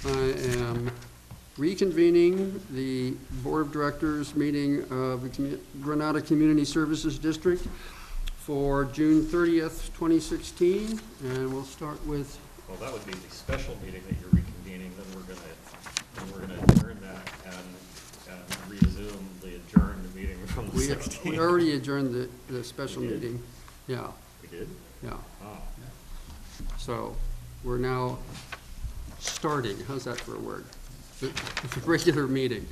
I am reconvening the Board of Directors meeting of the Granada Community Services District for June 30th, 2016, and we'll start with... Well, that would be the special meeting that you're reconvening, then we're gonna adjourn that and resume the adjourned meeting from the 16th. We already adjourned the special meeting. Yeah. We did? Yeah. Oh. So we're now starting, how's that for a word? The regular meeting.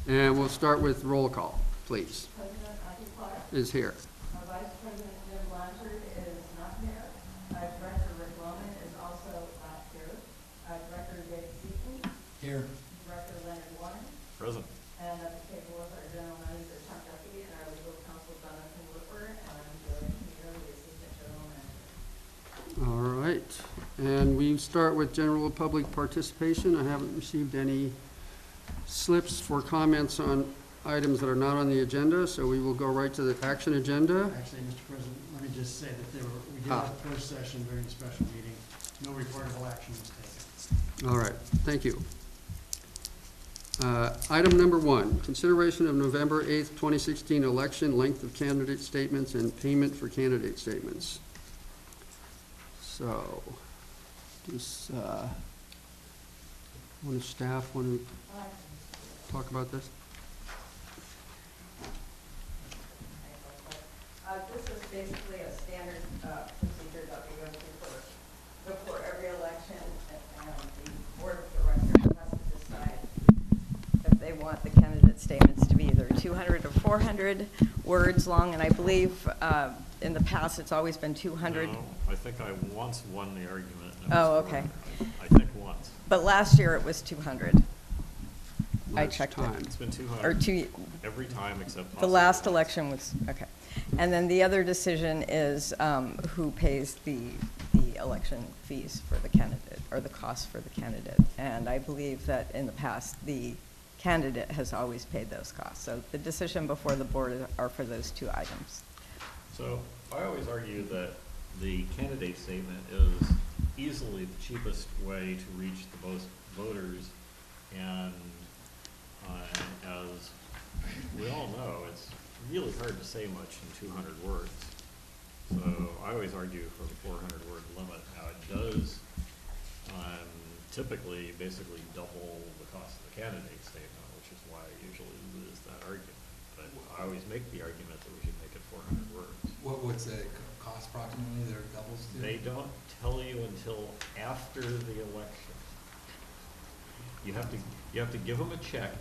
And we'll start with roll call, please. President Ivy Clark Is here. Vice President Jim Blanchard is not here. Director Rick Loman is also not here. Director David Seaton. Here. Director Leonard Warren. Present. And at the table with our general manager, Tom Duffy, and our legal counsel, Jonathan Whipper, and I'm Joanne Camilo, the assistant general manager. All right. And we start with general public participation. I haven't received any slips for comments on items that are not on the agenda, so we will go right to the action agenda. Actually, Mr. President, let me just say that we did have a closed session during the special meeting. No reportable action was taken. All right, thank you. Item number 1, consideration of November 8th, 2016 election, length of candidate statements and payment for candidate statements. So, does one of staff want to talk about this? This is basically a standard procedure that we go through before every election, and the board of directors has to decide if they want the candidate statements to be either 200 or 400 words long, and I believe in the past it's always been 200. No, I think I once won the argument. Oh, okay. I think once. But last year it was 200. I Last checked time. It's been 200. Or every time except the possibly last once. election was, okay. And then the other decision is who pays the election fees for the candidate, or the cost for the candidate. And I believe that in the past, the candidate has always paid those costs. So the decision before the board are for those two items. So I always argue that the candidate statement is easily the cheapest way to reach the most voters, and as we all know, it's really hard to say much in 200 words. So I always argue for the 400 word limit. Now it does typically basically double the cost of the candidate statement, which is why I usually lose that argument. But I always make the argument that we should make it 400 words. What's the cost approximately that it doubles to? They don't tell you until after the election. You have to give them a check,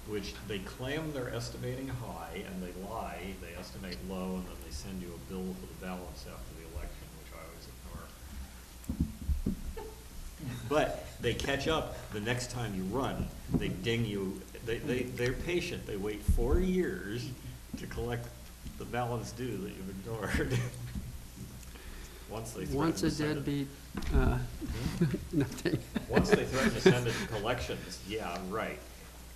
which they claim they're estimating high, and they lie. They estimate low, and then they send you a bill for the balance after the election, which I always ignore. But they catch up the next time you run. They ding you. They're patient. They wait 4 years to collect the balance due that you've ignored. Once they threaten Once to a send it- deadbeat, nothing. Once they threaten to send it to collections, yeah, right.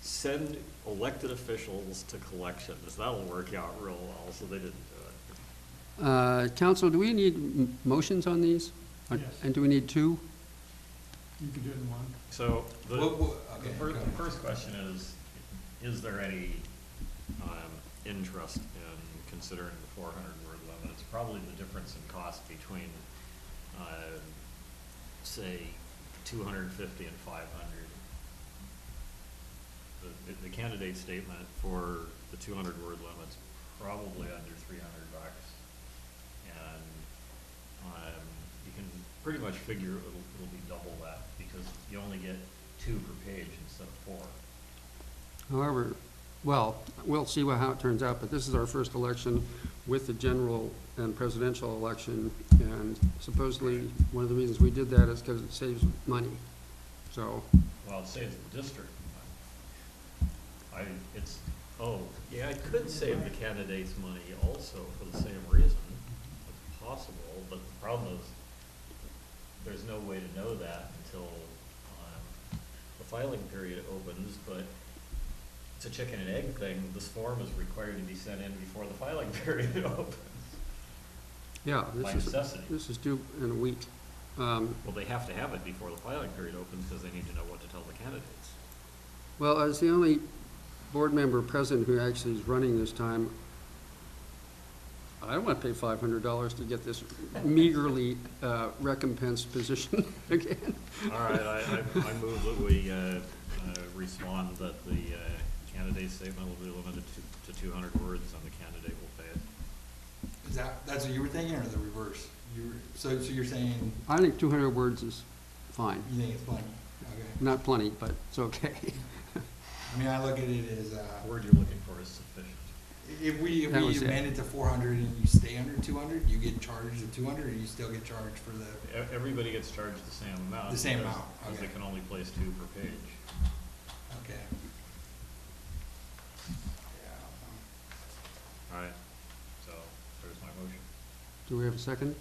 Send elected officials to collections. That'll work out real well, so they didn't do it. Council, do we need motions on these? Yes. And do we need 2? You can do it in one. So the Okay, the first question is there any interest in considering the 400 word limit? It's probably the difference in cost between, say, 250 and 500. The candidate statement for the 200 word limit's probably under $300, and you can pretty much figure it'll be double that, because you only get 2 per page instead of 4. However, well, we'll see how it turns out, but this is our first election with the general and presidential election, and supposedly one of the reasons we did that is because it saves money. So, Well, it saves the district money. I could save the candidates money also for the same reason. It's possible, but the problem is there's no way to know that until the filing period opens, but it's a chicken and egg thing. This form is required to be sent in before the filing period opens. yeah, By necessity. this is due in a week. Well, they have to have it before the filing period opens because they need to know what to tell the candidates. Well, as the only board member present who actually is running this time, I don't want to pay $500 to get this meagerly recompensed position again. All right, I move that we respond that the candidate statement will be limited to 200 words and the candidate will pay it. That's what you were thinking, or the reverse? So you're saying I think 200 words is fine. you think it's plenty? Okay. Not plenty, but it's okay. I mean, I look at it as, The word you're looking for is sufficient. if we That was it. amend it to 400 and you stay under 200, you get charged at 200, or you still get charged for the, Everybody gets charged the same amount. The same because- amount, Because okay. they can only place 2 per page. okay. Yeah. All right, so there's my motion. Do we have a second?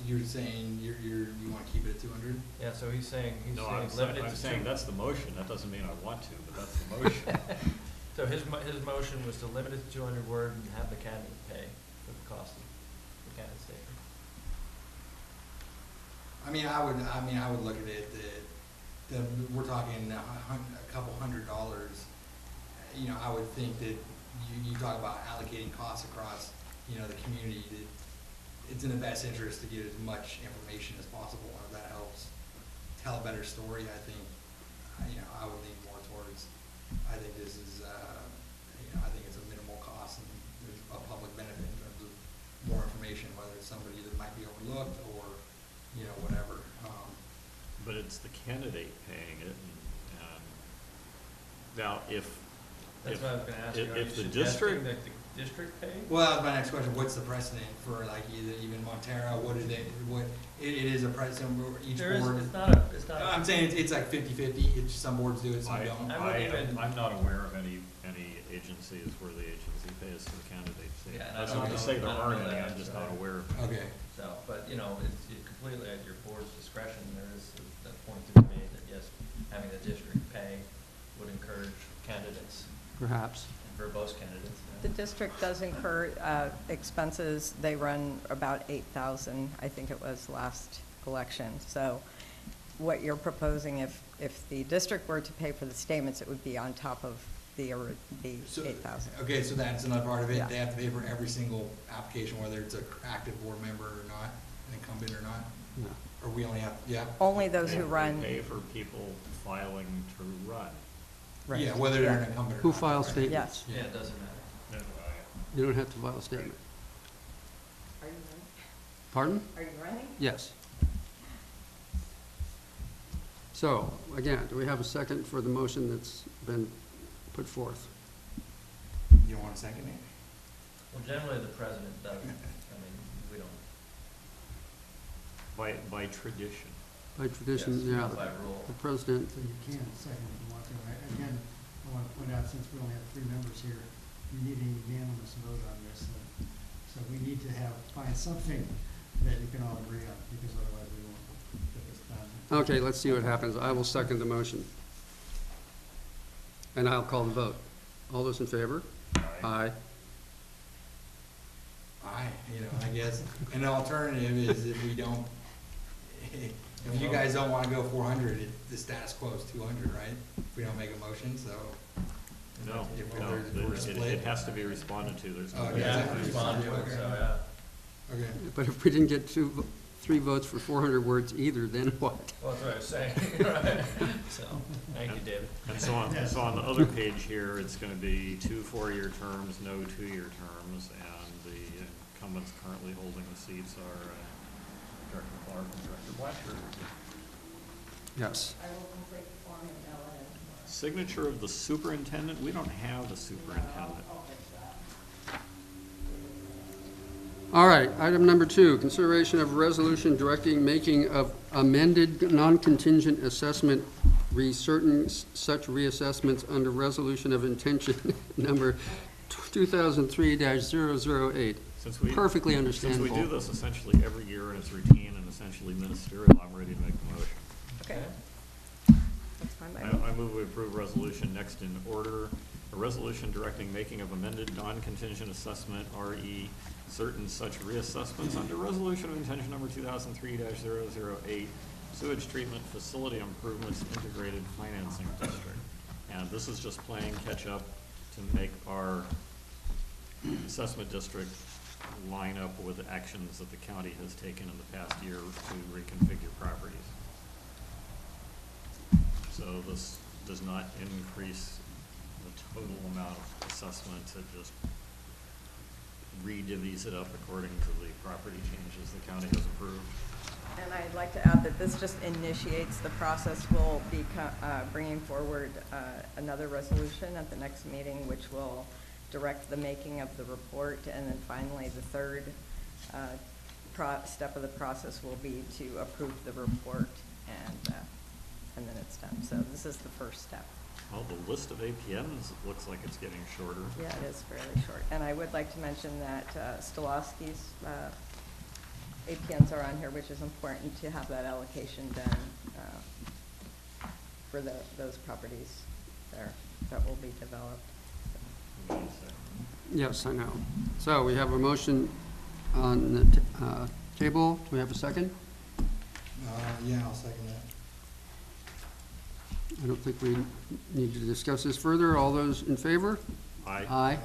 You're saying you want to keep it at 200? Yeah, so he's saying No, limited I'm to saying 200. that's the motion. That doesn't mean I want to, but that's the motion. So his motion was to limit it to 200 word and have the candidate pay for the cost of the candidate statement. I mean, I would look at it that we're talking a couple $100. You know, I would think that you talk about allocating costs across, you know, the community, that it's in the best interest to get as much information as possible, and if that helps tell a better story, I think, you know, I would lean more towards, I think this is, you know, I think it's a minimal cost and there's a public benefit in terms of more information, whether it's somebody that might be overlooked or, you know, whatever. But it's the candidate paying it. And now, if That's what I was gonna ask you. Are if you the suggesting district, that the district pay? Well, that was my next question. What's the precedent for like even Montero? What it is a precedent where each There is, board. it's not. I'm saying it's like 50-50. It's some boards do it, some I, don't. I wouldn't even- I'm not aware of any agencies where the agency pays for the candidates. Yeah, and I That's don't not to know- say there I don't aren't know any, that, I'm just so- not aware of any. Okay. So, but, you know, it's completely at your board's discretion. There is a point to be made that, yes, having the district pay would encourage candidates, Perhaps. and verbose candidates. The district does incur expenses. They run about 8,000, I think it was last election. So what you're proposing, if the district were to pay for the statements, it would be on top of the So, 8,000. okay, so that's another part of it. Yeah. They have to pay for every single application, whether it's an active board member or not, an incumbent or not. No. Or we only have, yeah. Only those who They run. pay for people filing to run. Right. Yeah, whether they're Yeah. an incumbent or Who not. files right? statements? Yes. Yeah, it doesn't matter. You don't have to file a statement. Are you running? Pardon? Are you running? Yes. So, again, do we have a second for the motion that's been put forth? You don't want to second it? Well, generally, the president does. I mean, we don't. By tradition. By tradition, Yes, yeah, not by rule. the president, So you can second if you want to. Again, I want to point out, since we only have 3 members here, we need a unanimous vote on this. So we need to find something that you can all agree on, because otherwise we won't get this done. okay, let's see what happens. I will second the motion. And I'll call the vote. All those in favor? Aye. You know, I guess an alternative is if we don't, if you guys don't want to go 400, the status quo is 200, right? If we don't make a motion, so. No, If no, we're split. it has to be responded to. There's no. Oh, We yeah. have to respond to it, Okay. so, yeah. Okay. But if we didn't get 3 votes for 400 words either, then what? Well, that's what I was saying, right? So, thank you, David. And so on the other page here, it's gonna be 2 4-year terms, no 2-year terms, and the incumbents currently holding the seats are Director Clark and Director Blatcher. Yes. I will complete the form and mail it in. Signature of the superintendent, we don't have a superintendent. All right, item number 2, consideration of resolution directing making of amended non-contingent assessment certain such reassessments under resolution of intention number 2003-008. Since we Perfectly do understandable. this essentially every year and it's routine and essentially ministerial, I'm ready to make the motion. Okay. That's fine by me. I move we approve resolution next in order A resolution directing making of amended non-contingent assessment, RE, certain such reassessments under resolution of intention number 2003-008, sewage treatment facility improvements integrated financing district. And this is just playing catch-up to make our assessment district line up with the actions that the county has taken in the past year to reconfigure properties. So this does not increase the total amount of assessment, it just redivvies it up according to the property changes the county has approved. And I'd like to add that this just initiates the process. We'll be bringing forward another resolution at the next meeting, which will direct the making of the report. And then finally, the third step of the process will be to approve the report, and then it's done. So this is the first step. Well, the list of APNs looks like it's getting shorter. Yeah, it is fairly short. And I would like to mention that Stolowski's APNs are on here, which is important to have that allocation done for those properties there that will be developed. Yes, I know. So we have a motion on the table. Do we have a second? Yeah, I'll second that. I don't think we need to discuss this further. All those in favor? Aye. Aye.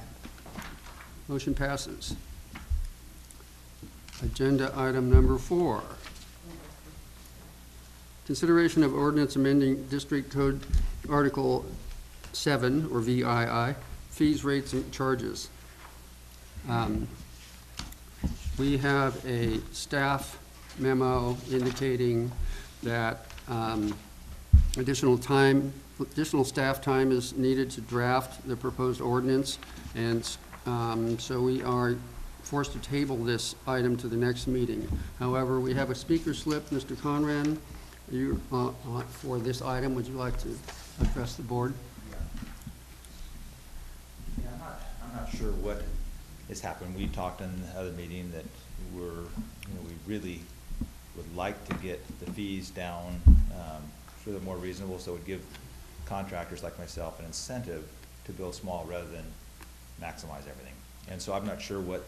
Motion passes. Agenda item number 4. Consideration of ordinance amending District Code Article 7, or VII, fees, rates, and charges. We have a staff memo indicating that additional staff time is needed to draft the proposed ordinance, and so we are forced to table this item to the next meeting. However, we have a speaker slip. Mr. Conran, you for this item, would you like to address the board? Yeah, I'm not sure what has happened. We talked in the other meeting that we really would like to get the fees down so they're more reasonable, so it would give contractors like myself an incentive to build small rather than maximize everything. And so I'm not sure what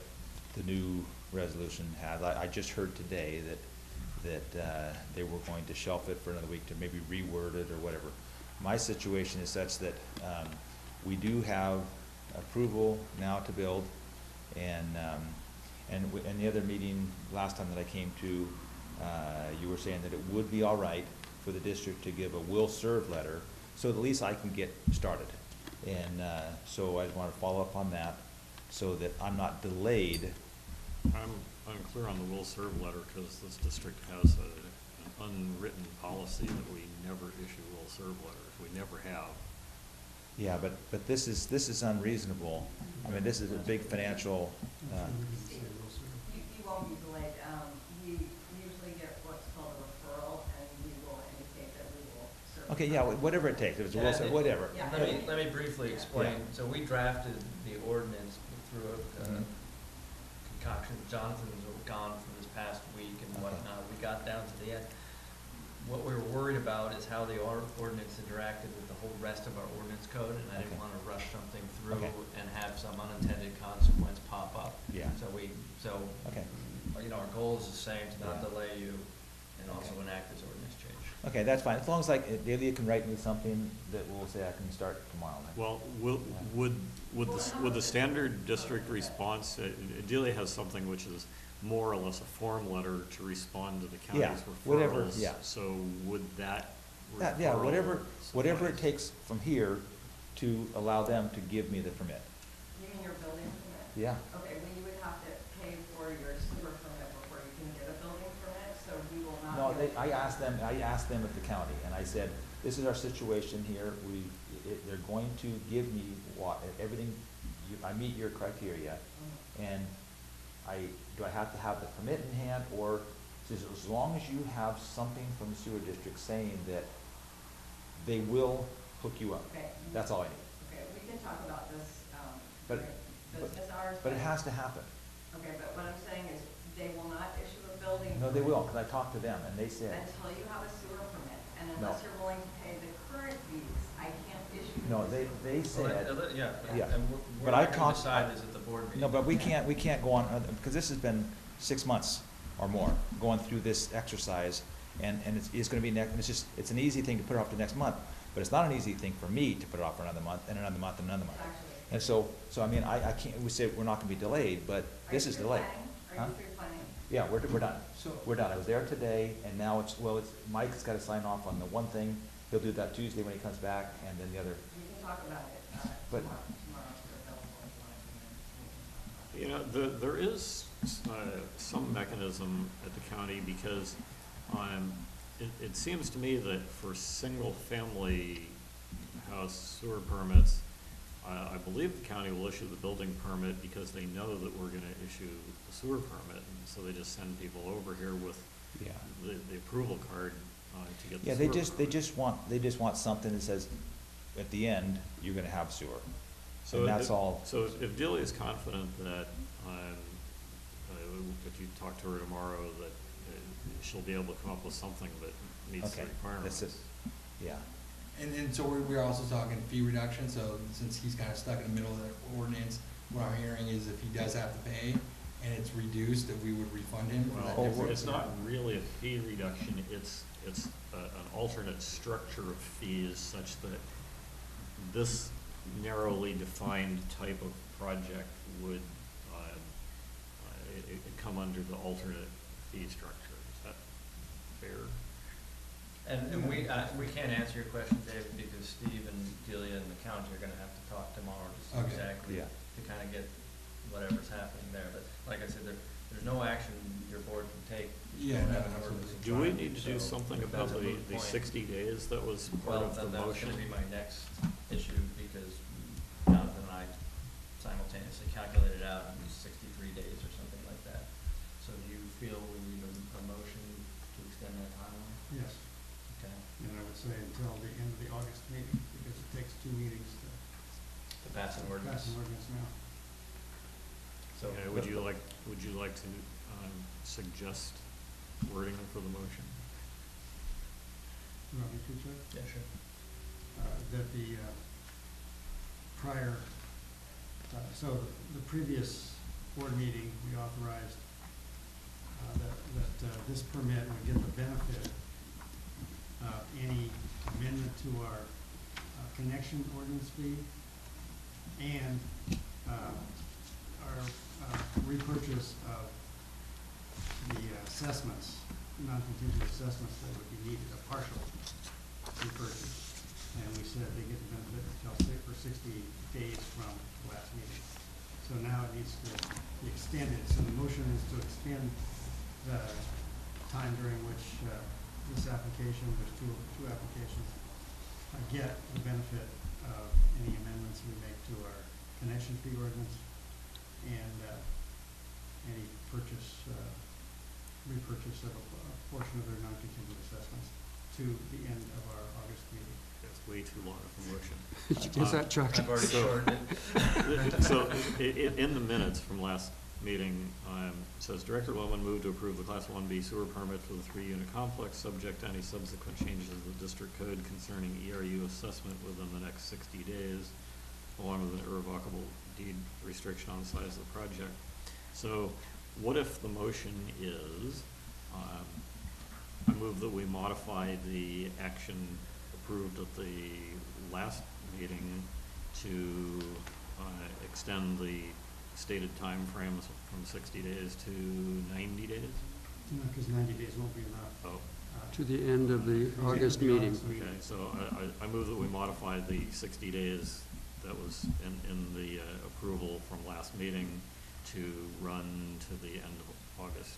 the new resolution has. I just heard today that they were going to shelf it for another week to maybe reword it or whatever. My situation is such that we do have approval now to build, and in the other meeting last time that I came to, you were saying that it would be all right for the district to give a will serve letter, so at least I can get started. And so I want to follow up on that so that I'm not delayed. I'm unclear on the will serve letter because this district has an unwritten policy that we never issue will serve letters. We never have. Yeah, but this is unreasonable. I mean, this is a big financial. You won't be delayed. We usually get what's called a referral, and we will indicate that we will serve. Okay, yeah, whatever it takes. If it's a will serve, whatever. Yeah. Let me briefly explain. Yeah. So we drafted the ordinance through a concoction. Jonathan was gone for this past week and whatnot. We got down to the end. What we were worried about is how the ordinance interacted with the whole rest of our ordinance code, and I didn't want to rush something through and have some unintended consequence pop up. Yeah. So Okay. our goal is the same, to not Yeah. delay you and also Okay. enact this ordinance change. Okay, that's fine. As long as Delia can write me something that will say I can start tomorrow. Then. Well, would the standard district response, Delia has something which is more or less a form letter to respond to the county's referrals. Whatever, yeah. So would that Yeah, referral whatever it suffice? takes from here to allow them to give me the permit. You mean your building permit? Yeah. Okay, well, you would have to pay for your sewer permit before you can get a building permit, so you will not. No, be able to- I asked them at the county, and I said, this is our situation here. They're going to give me everything. I meet your criteria, and do I have to have the permit in hand, or says as long as you have something from the sewer district saying that they will hook you up. Okay. That's all I need. Okay, we can talk about this, But- during business hours. But it has to happen. Okay, but what I'm saying is, they will not issue a building. No, they will, because I talked to them, and they said, Until you have a sewer permit. And No. unless you're willing to pay the current fees, I can't issue. No, the they said. Yeah, Yeah. and we're But not I gonna talked- decide this at the board meeting. No, but we can't go on, because this has been 6 months or more, going through this exercise, and it's gonna be it's an easy thing to put it off to next month, but it's not an easy thing for me to put it off for another month, and another month, and another month. Actually. And so I mean, I can't, we said we're not gonna be delayed, but this is delayed. Are Huh? you through planning? Yeah, we're done. So- We're done. I was there today, and now Mike's gotta sign off on the one thing. He'll do that Tuesday when he comes back, and then the other. You can talk about it But- tomorrow if you're available, if you want to come in. There is some mechanism at the county because it seems to me that for single-family house sewer permits, I believe the county will issue the building permit because they know that we're gonna issue the sewer permit. And so they just send people over here with Yeah. the approval card to get the Yeah, sewer they permit. just want something that says, at the end, you're gonna have sewer. So And that's all. So if Delia is confident that, if you talk to her tomorrow, that she'll be able to come up with something that meets the Okay, requirements. that's it. Yeah. And so we're also talking fee reduction, so since he's kind of stuck in the middle of the ordinance, what I'm hearing is if he does have to pay and it's reduced, that we would refund him for that Well, difference. it's not really a fee reduction, it's an alternate structure of fees such that this narrowly defined type of project would it come under the alternate fee structure. Is that fair? And we can't answer your question, Dave, because Steve and Delia and the county are gonna have to talk tomorrow to see Okay. exactly, Yeah. to kind of get whatever's happening there. But like I said, there's no action your board can take. You Yeah, don't no, have an absolutely. ordinance in Do we front of you, need to do so something about that's a moot the point. 60 days that was part Well, of the that was motion? gonna be my next issue, because Jonathan and I simultaneously calculated out, and it was 63 days or something like that. So do you feel we need a motion to extend that timeline? Yes, Okay. and I would say until the end of the August meeting, because it takes 2 meetings to To pass an pass ordinance. an ordinance now. So. Okay, would you like to suggest wording for the motion? You want me to, Chuck? Yeah, sure. That the prior, so the previous board meeting, we authorized that this permit would get the benefit of any amendment to our connection ordinance fee and our repurchase of the assessments, non-contingent assessments that would be needed, a partial repurchase. And we said they get the benefit until 60 days from the last meeting. So now it needs to be extended. So the motion is to extend the time during which this application, there's two applications, get the benefit of any amendments we make to our connection fee ordinance and any repurchase of a portion of their non-contingent assessments to the end of our August meeting. That's way too long of a motion. Is that Chuck? I've already So- shortened it. So, in the minutes from last meeting, it says Director Loman moved to approve the Class 1B sewer permit for the 3-unit complex, subject to any subsequent changes to the district code concerning ERU assessment within the next 60 days, along with an irrevocable deed restriction on the size of the project. So, what if the motion is, I move that we modify the action approved at the last meeting to extend the stated timeframes from 60 days to 90 days? No, because 90 days won't be enough. Oh, To the end of the August meeting. okay, so I move that we modify the 60 days that was in the approval from last meeting to run to the end of August.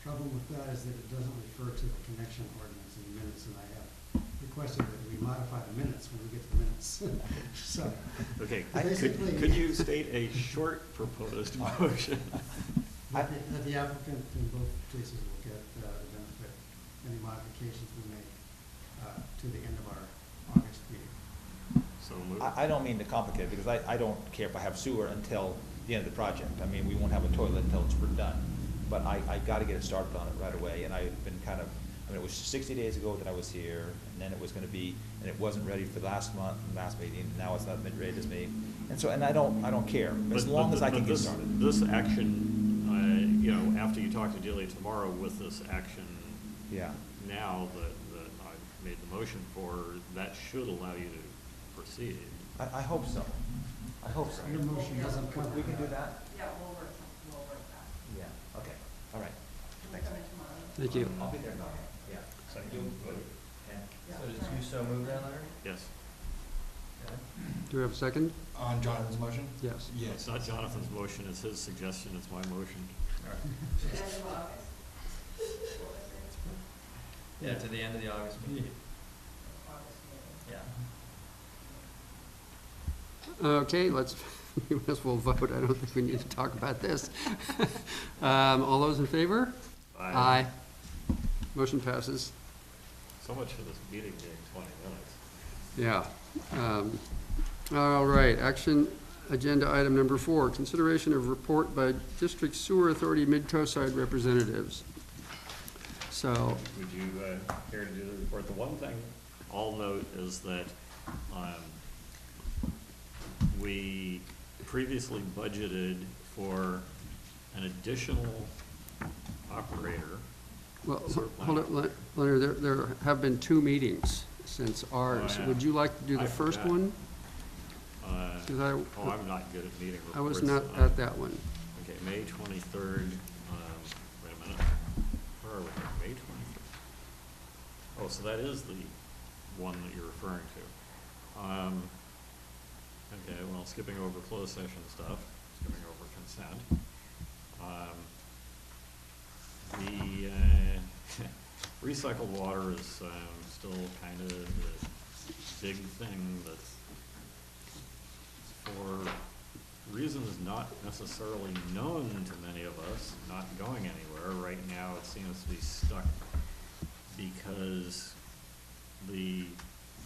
Trouble with that is that it doesn't refer to the connection ordinance in the minutes, and I have requested that we modify the minutes when we get to the minutes. So, Okay, Basically- could you state a short proposed motion? that the applicant in both cases will get the benefit, any modifications we make to the end of our August meeting. So moved. I don't mean to complicate it, because I don't care if I have sewer until the end of the project. I mean, we won't have a toilet until it's done. But I gotta get it started on it right away, and I've been kind of I mean, it was 60 days ago that I was here, and then it was gonna be, and it wasn't ready for last month, last meeting, and now it's not been ready this meeting. And so, and I don't care, as long as I can get started. This action, you know, after you talk to Delia tomorrow with this action Yeah. now that I've made the motion for, that should allow you to proceed. I hope so. I hope so. Your motion doesn't cover We can do that? Yeah, we'll work that. Yeah, okay, all right. We'll come in tomorrow. Thank you. I'll be there tomorrow, yeah. Second. Yeah. So did you so move that, Larry? Yes. Okay. Do we have a second? On Jonathan's motion? Yes. Yes. It's not Jonathan's motion, it's his suggestion, it's my motion. All right. End of August. What was it? Yeah, to the end of the August meeting, August meeting. yeah. Okay, let's, we might as well vote. I don't think we need to talk about this. All those in favor? Aye. Motion passes. So much for this meeting being 20 minutes. Yeah. All right, action agenda item number 4, consideration of report by District Sewer Authority Mid-Coast Side representatives. So, Would you care to do the report? The one thing I'll note is that we previously budgeted for an additional operator. well, Sewer hold it, plant. Leonard, there have been 2 meetings since ours. Oh, yeah. Would you like to do the I first forgot. one? 'Cause Oh, I'm not good at meeting reports. I was not at that one. Okay, May 23rd, wait a minute, where are we here, May 23rd? Oh, so that is the one that you're referring to. Okay, well, skipping over closed session stuff, skipping over consent. The recycled water is still kind of the big thing that's, for reasons not necessarily known to many of us, not going anywhere. Right now, it seems to be stuck because the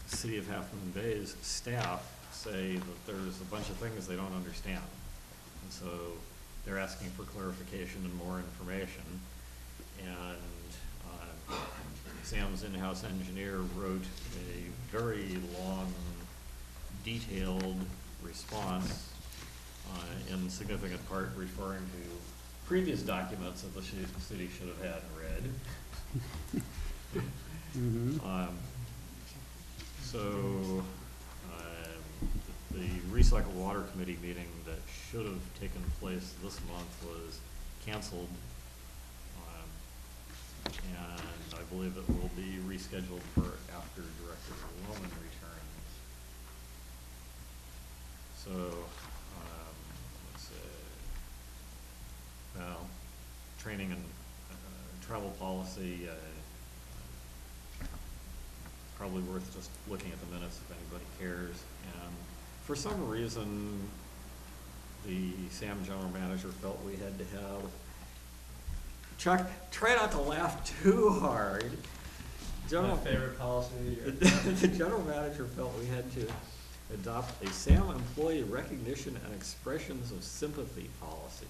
City of Half Moon Bay's staff say that there's a bunch of things they don't understand. And so they're asking for clarification and more information. And Sam's in-house engineer wrote a very long, detailed response, in significant part referring to previous documents that the city should have had and read. Mhm. So, the Recycle Water Committee meeting that should have taken place this month was canceled. And I believe it will be rescheduled for after Director Loman returns. So, let's see, well, training and travel policy, probably worth just looking at the minutes if anybody cares. And for some reason, the SAM general manager felt we had to have, Chuck, try not to laugh too hard. My favorite policy of the year. The general manager felt we had to adopt a SAM employee recognition and expressions of sympathy policy.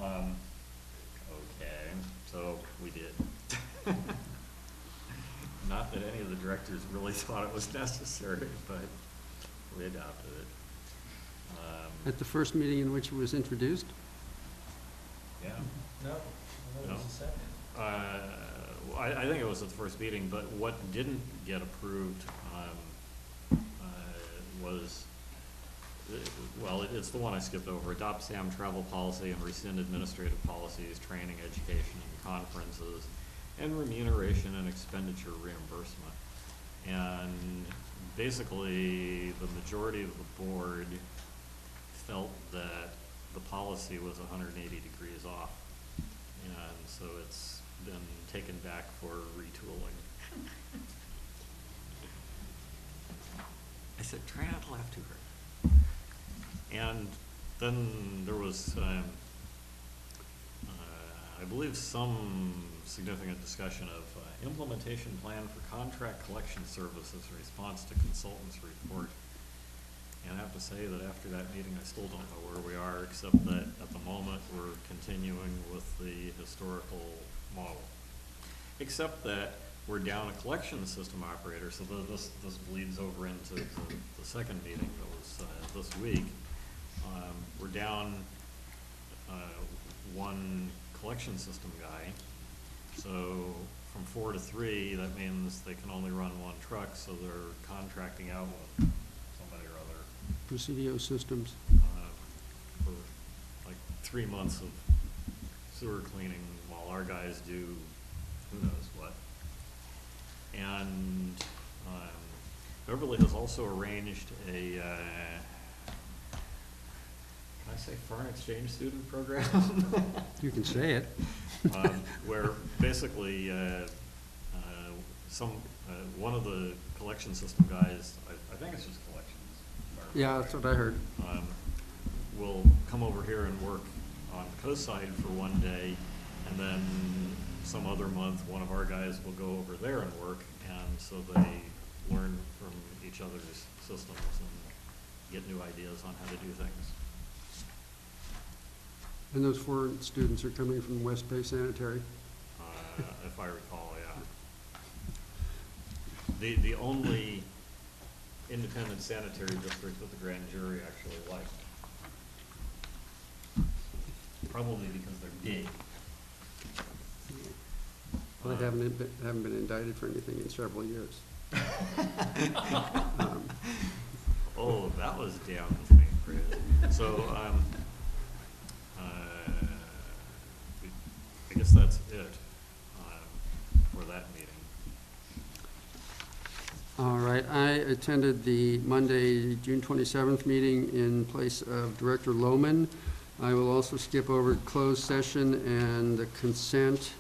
Okay, so we did. Not that any of the directors really thought it was necessary, but we adopted it. At the first meeting in which it was introduced? Yeah. No, that was No. the second. I think it was at the first meeting, but what didn't get approved was, well, it's the one I skipped over. Adopt SAM travel policy and rescind administrative policies, training, education, and conferences, and remuneration and expenditure reimbursement. And basically, the majority of the board felt that the policy was 180 degrees off. And so it's been taken back for retooling. I said, try not to laugh too hard. And then there was, I believe, some significant discussion of implementation plan for contract collection services in response to consultants' report. And I have to say that after that meeting, I still don't know where we are, except that at the moment, we're continuing with the historical model. except that we're down a collection system operator, so this bleeds over into the second meeting that was this week. We're down one collection system guy, so from 4 to 3, that means they can only run one truck, so they're contracting out with somebody or other Presidio Systems. for like 3 months of sewer cleaning while our guys do who knows what. And Beverly has also arranged a, can I say foreign exchange student program? You can say it. Where basically, one of the collection system guys, I think it's just collections. if I Yeah, remember that's right, what I heard. will come over here and work on the coast side for one day, and then some other month, one of our guys will go over there and work, and so they learn from each other's systems and get new ideas on how to do things. And those 4 students are coming from West Bay Sanitary. If I recall, yeah. The only independent sanitary district that the grand jury actually liked. Probably because they're big. Well, they haven't been indicted for anything in several years. Oh, that was damn thing, Chris. So, I guess that's it for that meeting. All right, I attended the Monday, June 27th meeting in place of Director Lohman. I will also skip over closed session and the consent.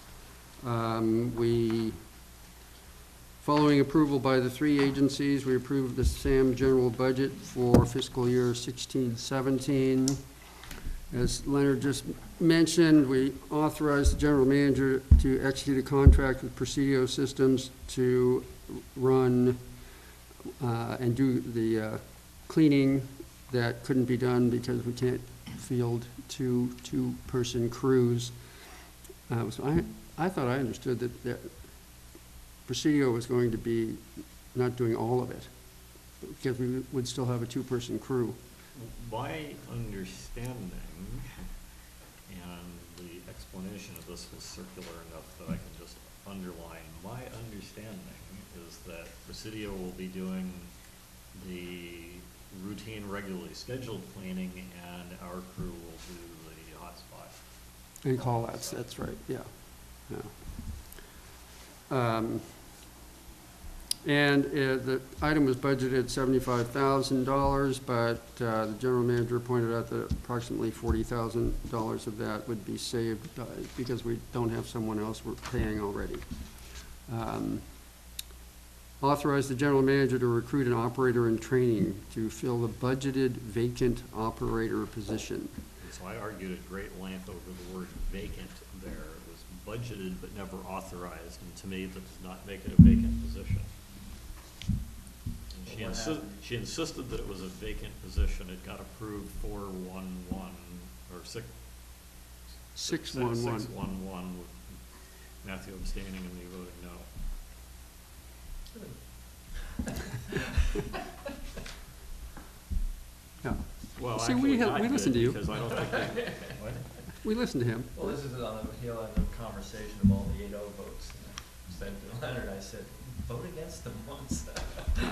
Following approval by the 3 agencies, we approved the SAM general budget for fiscal year 16-17. As Leonard just mentioned, we authorized the general manager to execute a contract with Presidio Systems to run and do the cleaning that couldn't be done because we can't field two-person crews. So I thought I understood that Presidio was going to be not doing all of it, because we would still have a 2-person crew. My understanding, and the explanation of this was circular enough that I can just underline, my understanding is that Presidio will be doing the routine, regularly scheduled cleaning, and our crew will do the hotspot. And call-outs, that's right, yeah. And the item was budgeted at $75,000, but the general manager pointed out that approximately $40,000 of that would be saved because we don't have someone else we're paying already. Authorize the general manager to recruit an operator in training to fill the budgeted vacant operator position. So I argued at great length over the word vacant there. It was budgeted but never authorized, and to me, that does not make it a vacant position. And she insisted that it was a vacant position. It got approved 4-1-1, or 6-1-1 with Matthew abstaining and me voting no. Yeah. Well, See, actually, we not listened to good, you. because I don't think they, what? We listened to him. Well, this is on the heel end of conversation of all the 8-0 votes. I said to Leonard, I said, vote against them once, if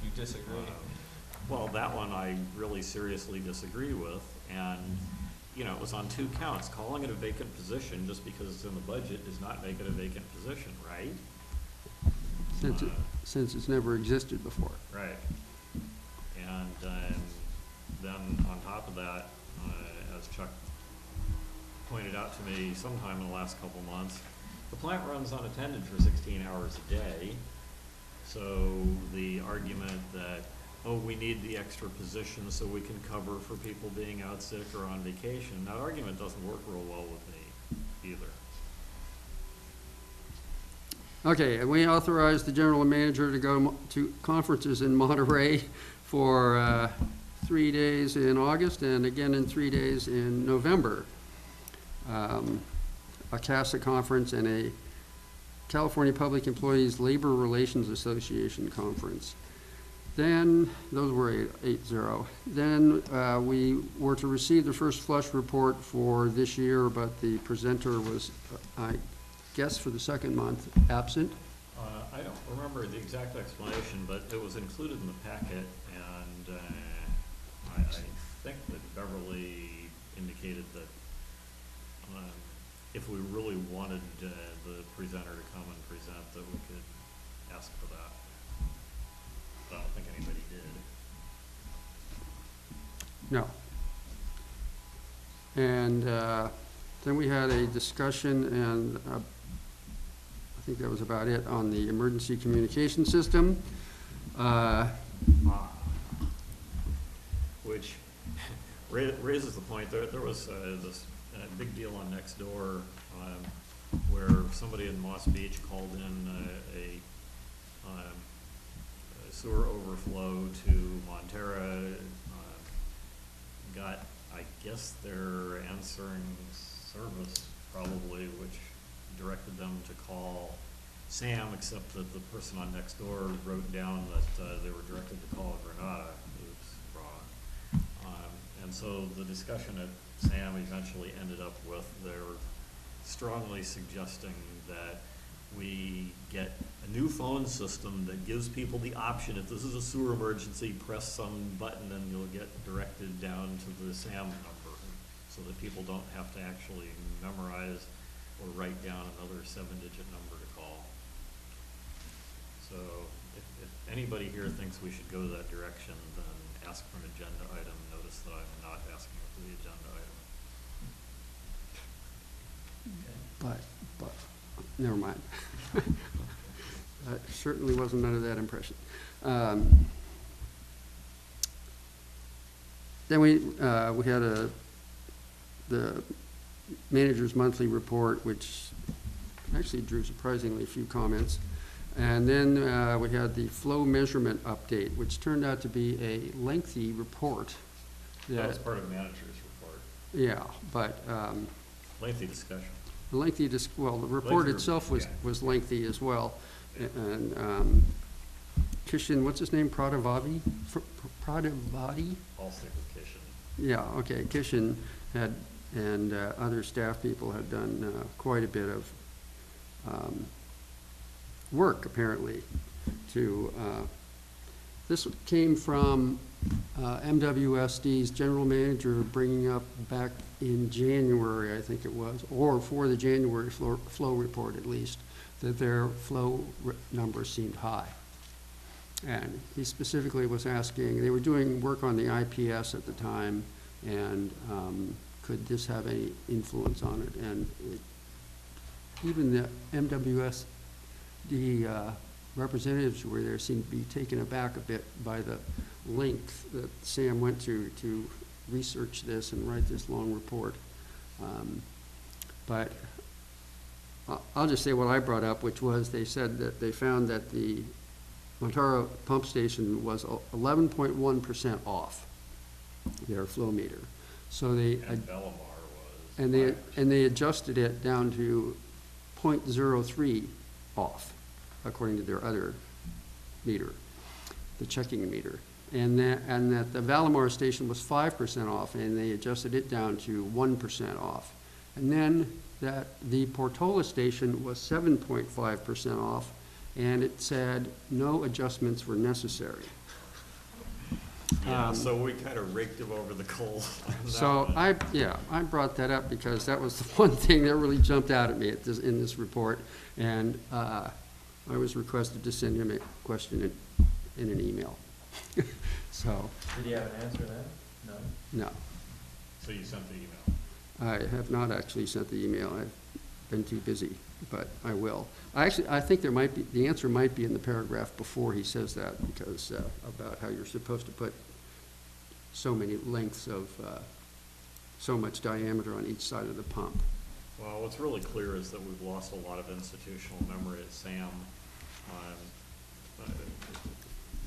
you disagree. Well, that one I really seriously disagree with, and, you know, it was on 2 counts. Calling it a vacant position just because it's in the budget does not make it a vacant position, right? Since it's never existed before. Right. And then on top of that, as Chuck pointed out to me sometime in the last couple months, the plant runs unattended for 16 hours a day. So the argument that, oh, we need the extra position so we can cover for people being out sick or on vacation, that argument doesn't work real well with me either. Okay, and we authorized the general manager to go to conferences in Monterey for 3 days in August and again in 3 days in November. A CASA conference and a California Public Employees Labor Relations Association Conference. Then, those were 8-0. Then we were to receive the first flush report for this year, but the presenter was, I guess for the second month, absent. I don't remember the exact explanation, but it was included in the packet, and I think that Beverly indicated that if we really wanted the presenter to come and present, that we could ask for that. But I don't think anybody did. No. And then we had a discussion, and I think that was about it, on the emergency communication system. Which raises the point, there was this big deal on Nextdoor where somebody in Moss Beach called in a sewer overflow to Montera, got, I guess, their answering service probably, which directed them to call Sam, except that the person on Nextdoor wrote down that they were directed to call Granada. It was wrong. And so the discussion at Sam eventually ended up with their strongly suggesting that we get a new phone system that gives people the option, if this is a sewer emergency, press some button and you'll get directed down to the Sam number, so that people don't have to actually memorize or write down another 7-digit number to call. So if anybody here thinks we should go that direction, then ask for an agenda item. Notice that I'm not asking for the agenda item. But, never mind. That certainly wasn't under that impression. Then we had the manager's monthly report, which actually drew surprisingly few comments. And then we had the flow measurement update, which turned out to be a lengthy report. That was part of the manager's report. Yeah, but Lengthy discussion. well, the report itself was lengthy as well. And Kishan, what's his name? Pradavati? Pradavati? I'll stick with Kishan. Yeah, okay. Kishan had, and other staff people had done quite a bit of work, apparently, to, this came from MWSD's general manager bringing up back in January, I think it was, or for the January flow report at least, that their flow numbers seemed high. And he specifically was asking, they were doing work on the IPS at the time, and could this have any influence on it? And even the MWSD representatives who were there seemed to be taken aback a bit by the length that Sam went to research this and write this long report. But I'll just say what I brought up, which was they said that they found that the Montara pump station was 11.1% off their flow meter. So they And Bellamar was. and they adjusted it down to 0.03 off, according to their other meter, the checking meter. And that the Valamar station was 5% off, and they adjusted it down to 1% off. And then that the Portola station was 7.5% off, and it said no adjustments were necessary. Yeah, so we kind of raked him over the coals on that So one. I brought that up because that was the one thing that really jumped out at me in this report. And I was requested to send him a question in an email. So, Did you have an answer then? No? no, So you sent the email. I have not actually sent the email. I've been too busy, but I will. I think the answer might be in the paragraph before he says that, because about how you're supposed to put so many lengths of, so much diameter on each side of the pump. Well, what's really clear is that we've lost a lot of institutional memory at SAM.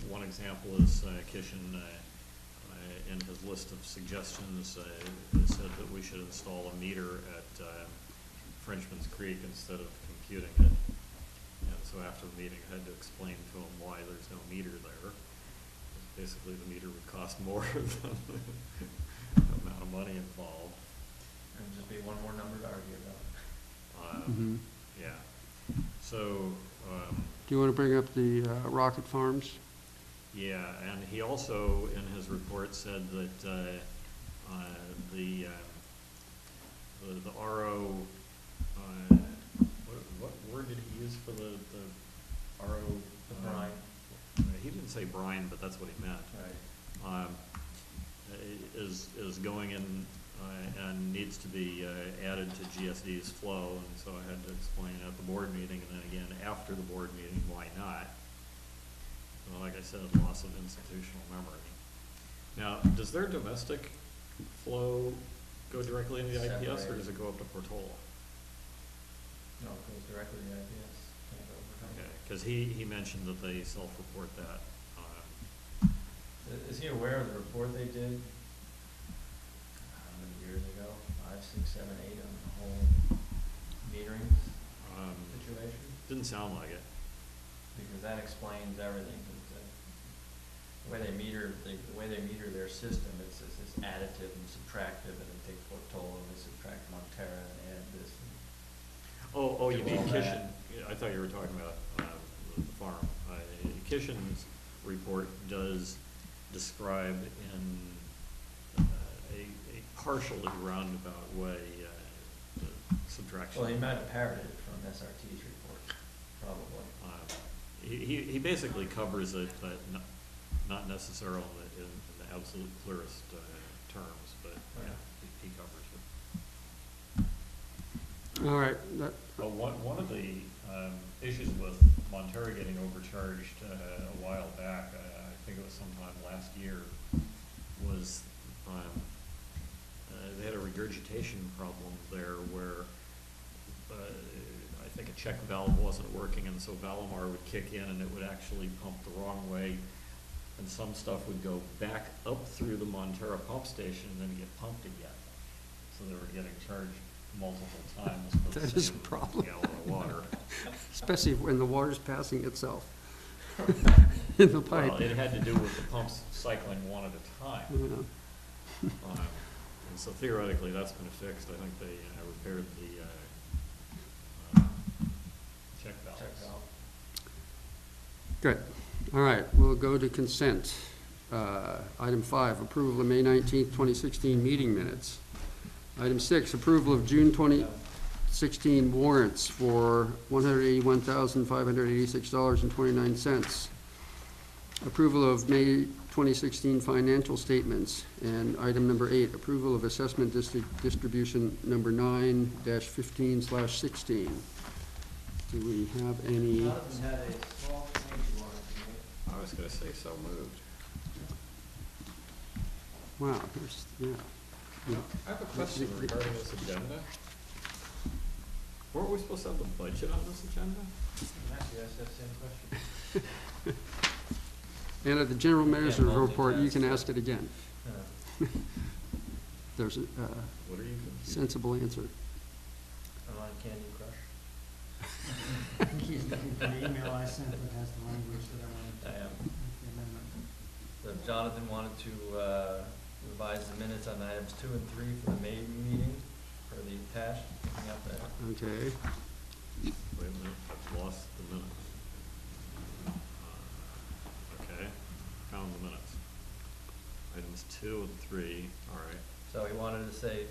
One example is Kishan, in his list of suggestions, said that we should install a meter at Frenchman's Creek instead of computing it. so after the meeting, I had to explain to him why there's no meter there. Basically, the meter would cost more than the amount of money involved. And just be one more number to argue about. Mhm. Yeah, so, Do you want to bring up the Rocket Farms? yeah, and he also, in his report, said that, the RO, what word did he use for the RO? The brine. He didn't say brine, but that's what he meant. Right. Is going in, and needs to be, added to GSD's flow, and so I had to explain at the board meeting, and then again after the board meeting, why not? Well, like I said, loss of institutional memory. Now, does their domestic flow go directly into the IPS, or Separated. does it go up to Portola? No, it goes directly to the IPS. Can't go over. Okay, because he mentioned that they self-report that. Is he aware of the report they did? How many years ago? 5, 6, 7, 8 on the whole metering situation? Didn't sound like it. Because that explains everything. The way they meter, their system, it's additive and subtractive, and they take Portola and they subtract Montera and add this. Oh, you Do mean all Kishin? that. I thought you were talking about the farm. Kishin's report does describe in a partially roundabout way the subtraction. Well, he might have parroted it from SRT's report, probably. He basically covers it, but not necessarily in the absolute clearest terms, but yeah, he covers it. All right, Well, one of the issues with Montera getting overcharged a while back, I think it was sometime last year, was they had a regurgitation problem there where I think a check valve wasn't working, and so Valimar would kick in and it would actually pump the wrong way, and some stuff would go back up through the Montera pump station and then get pumped again. So they were getting charged multiple times for the That is a same problem. gallon of water. especially when the water's passing itself in the pipe. Well, it had to do with the pumps cycling one at a time. Yeah. And so theoretically, that's been fixed. I think they repaired the check valves. Check out. Good. All right, we'll go to consent. Item 5, approval of May 19th, 2016 meeting minutes. Item 6, approval of June 2016 warrants for $181,586.29. Approval of May 2016 financial statements. And item number 8, approval of assessment distribution number 9-15/16. Do we have any? Jonathan had a small change he wanted to make. I was gonna say so moved. Wow, here's, yeah. I have a question regarding this agenda. Weren't we supposed to have the budget on this agenda? Actually, that's that same question. And at the general manager's report, you multitask. can ask it again. There's a What are you confused? sensible answer. I'm on Candy Crush. I think he's looking for the email I sent that has the language that I wanted to I am. make the amendment. So Jonathan wanted to revise the minutes on items 2 and 3 for the May meeting, for the attached, picking up that. Okay. Wait a minute, I've lost the minutes. Okay, found the minutes. Items 2 and 3, all right. So he wanted to say,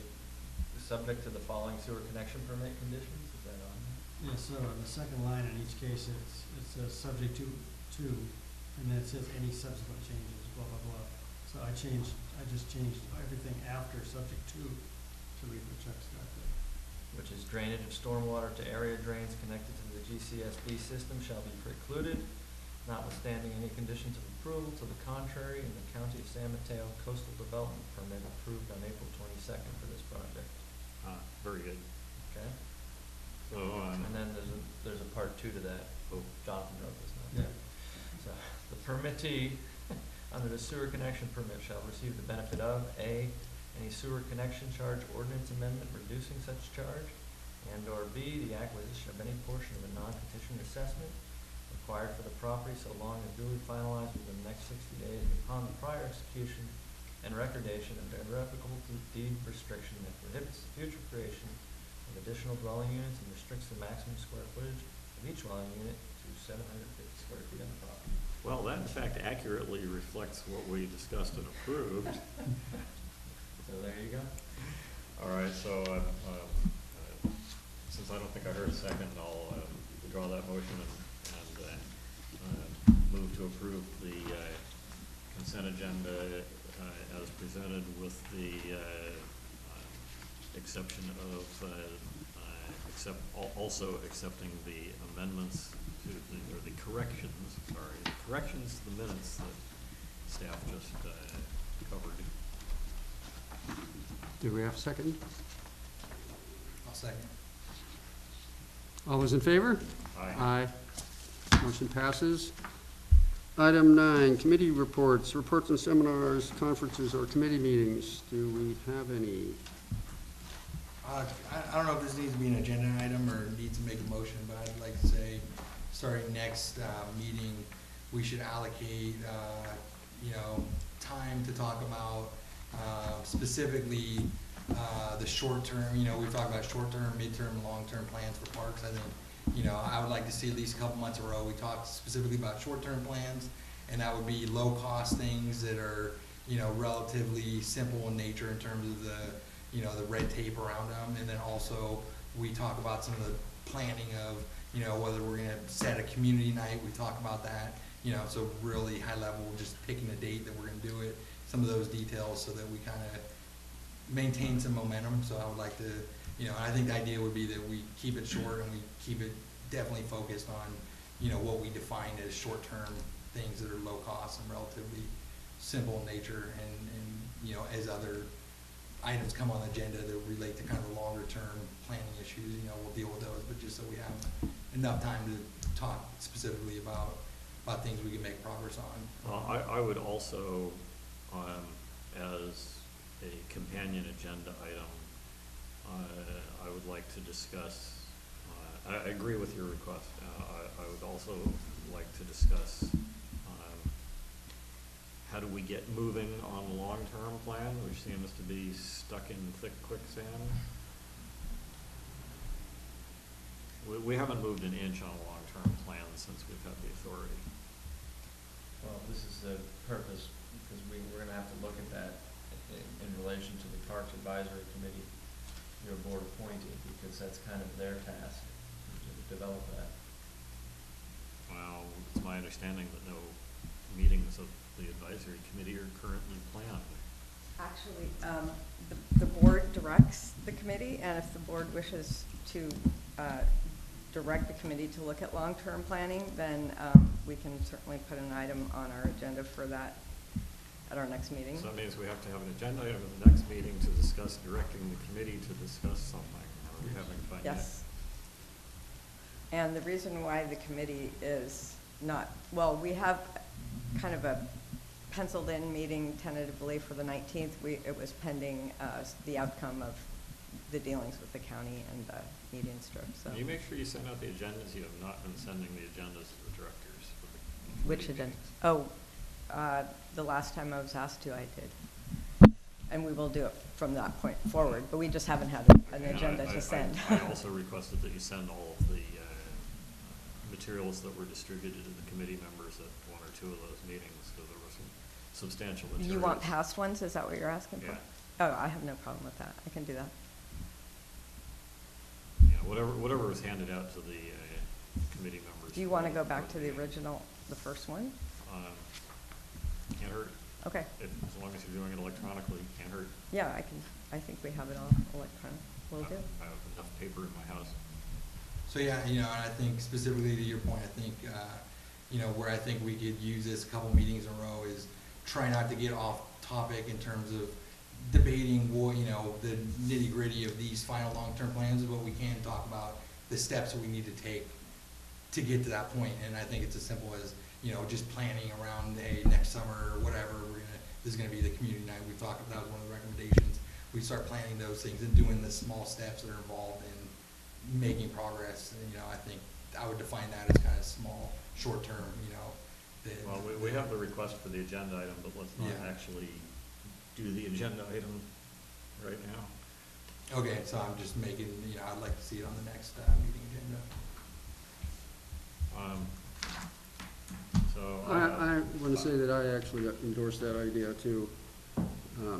subject to the following sewer connection permit conditions, is that on? Yeah, so in the second line in each case, it says subject to, and then it says any subsequent changes, blah, blah, blah. So I just changed everything after subject to read what Chuck's got there. Which is drainage of stormwater to area drains connected to the GCSD system shall be precluded, notwithstanding any conditions of approval to the contrary in the County of San Mateo Coastal Development Permit approved on April 22nd for this project. Very good. Okay? So, And then there's a part 2 to that. Oh. Jonathan wrote this now. So, the permittee under the sewer connection permit shall receive the benefit of A, any sewer connection charge ordinance amendment reducing such charge, And/or B, the acquisition of any portion of a non-petition assessment required for the property so long as duly finalized within the next 60 days and upon the prior execution and recordation of irrevocable deed restriction that prohibits the future creation of additional dwelling units and restricts the maximum square footage of each dwelling unit to 750 square feet on the property. Well, that in fact accurately reflects what we discussed and approved. So there you go. All right, so, since I don't think I heard a second, I'll withdraw that motion and move to approve the consent agenda as presented with the exception of, also accepting the amendments to or the corrections, sorry, the corrections to the minutes that staff just covered. Do we have a second? I'll second. All those in favor? Aye. Aye. Motion passes. Item 9, committee reports, reports and seminars, conferences, or committee meetings. Do we have any? I don't know if this needs to be an agenda item or needs to make a motion, but I'd like to say, starting next meeting, we should allocate, time to talk about specifically the short term. We've talked about short term, midterm, and long term plans for parks. I think, I would like to see at least a couple months in a row. We talked specifically about short term plans, and that would be low cost things that are, relatively simple in nature in terms of the red tape around them. And then also we talk about some of the planning of, whether we're gonna set a community night, we talk about that, so really high level, just picking a date that we're gonna do it, some of those details so that we kind of maintain some momentum. So I would like to, I think the idea would be that we keep it short and we keep it definitely focused on, what we define as short-term things that are low cost and relatively simple in nature, and as other items come on the agenda that relate to kind of the longer term planning issues, we'll deal with those, but just so we have enough time to talk specifically about things we can make progress on. Well, I would also, as a companion agenda item, I would like to discuss, I agree with your request. I would also like to discuss how do we get moving on the long-term plan, which seems to be stuck in thick quicksand. We haven't moved an inch on a long-term plan since we've had the authority. Well, this is the purpose, because we're gonna have to look at that in relation to the Parks Advisory Committee, your board appointed, because that's kind of their task, to develop that. Well, it's my understanding that no meetings of the advisory committee are currently planned. Actually, the board directs the committee, and if the board wishes to direct the committee to look at long-term planning, then we can certainly put an item on our agenda for that at our next meeting. So that means we have to have an agenda item at the next meeting to discuss directing the committee to discuss something. Are we having fun yet? Yes. And the reason why the committee is not, well, we have kind of a penciled in meeting tentatively for the 19th. It was pending the outcome of the dealings with the county and the median strip. So. Can you make sure you send out the agendas? You have not been sending the agendas to the directors. For the Which committee agenda? meetings. Oh, the last time I was asked to, I did. And we will do it from that point forward, but we just haven't had an agenda to send. I also requested that you send all of the materials that were distributed to the committee members at one or two of those meetings, because there were some substantial materials. You want past ones? Is that what you're asking for? Yeah. Oh, I have no problem with that. I can do that. Yeah, whatever was handed out to the committee members. Do you want to go back to the original, the first one? Can't hurt. Okay. As long as you're doing it electronically, can't hurt. Yeah, I think we have it all electronic. Will do. I have enough paper in my house. So yeah, and I think specifically to your point, I think, where I think we could use this a couple meetings in a row is try not to get off topic in terms of debating what, the nitty gritty of these final long-term plans, but we can talk about the steps that we need to take to get to that point. And I think it's as simple as, just planning around, hey, next summer or whatever, this is gonna be the community night. We talked about, that was one of the recommendations. We start planning those things and doing the small steps that are involved in making progress, and, you know, I think I would define that as kind of small, short term, you know. Well, we have the request for the agenda item, but let's not Yeah. actually do the agenda item right now. Okay, so I'm just making, you know, I'd like to see it on the next, meeting agenda. So. I want to say that I actually endorse that idea too. I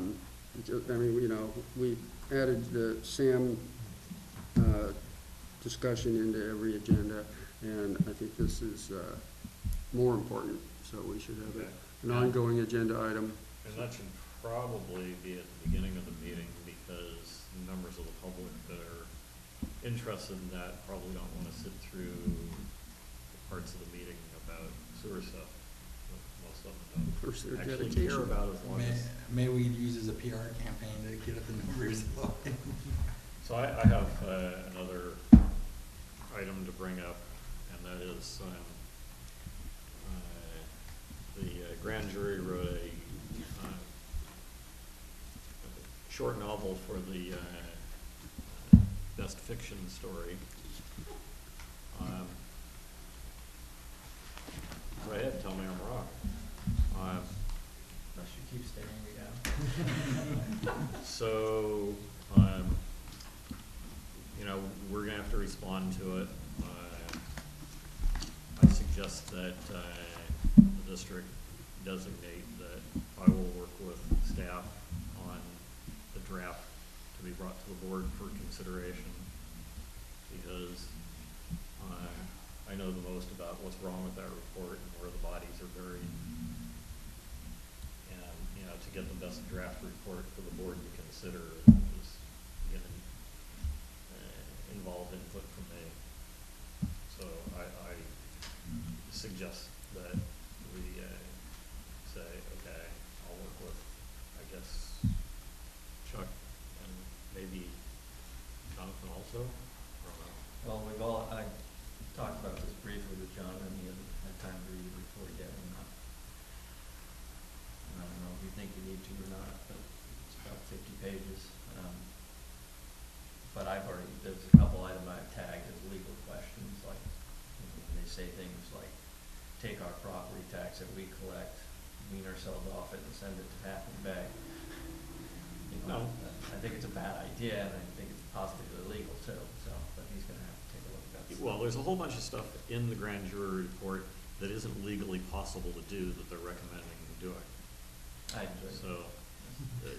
mean, you know, we added the SAM discussion into every agenda, and I think this is more important, so we should have an ongoing agenda item. And that should probably be at the beginning of the meeting, because members of the public that are interested in that probably don't want to sit through the parts of the meeting about sewer stuff. Most of them First, their don't actually dedication. care about as long as. Maybe we could use as a PR campaign to get up the numbers. So I have another item to bring up, and that is the grand jury wrote a short novel for the best fiction story. Go ahead, tell me I'm wrong. Unless you keep staring me down. So, you know, we're gonna have to respond to it. I suggest that the district designate that I will work with staff on the draft to be brought to the board for consideration, because I know the most about what's wrong with that report and where the bodies are buried. And, you know, to get the best draft report for the board to consider is gonna involve input from me. So I suggest that we say, okay, I'll work with, I guess, Chuck and maybe Jonathan also. I don't know. Well, I talked about this briefly with John, and he hasn't had time to read the report yet, and I don't know if you think you need to or not, but it's about 50 pages. But there's a couple items I've tagged as legal questions, like, you know, when they say things like, take our property tax that we collect, wean ourselves off it and send it to Half Moon Bay. You know, I think it's a bad idea, and I think it's possibly illegal too, so, but he's gonna have to take a look at that. Well, there's a whole bunch of stuff in the grand jury report that isn't legally possible to do that they're recommending doing. I agree. So,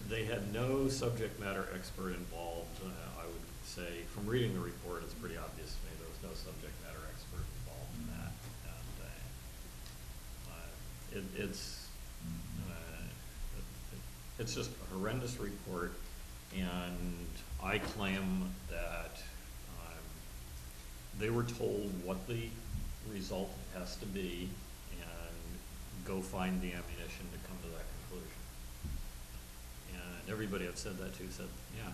they had no subject matter expert involved. I would say, from reading the report, it's pretty obvious to me there was no subject matter expert involved in that. And it's just a horrendous report, and I claim that they were told what the result has to be and go find the ammunition to come to that conclusion. And everybody I've said that to said, yeah,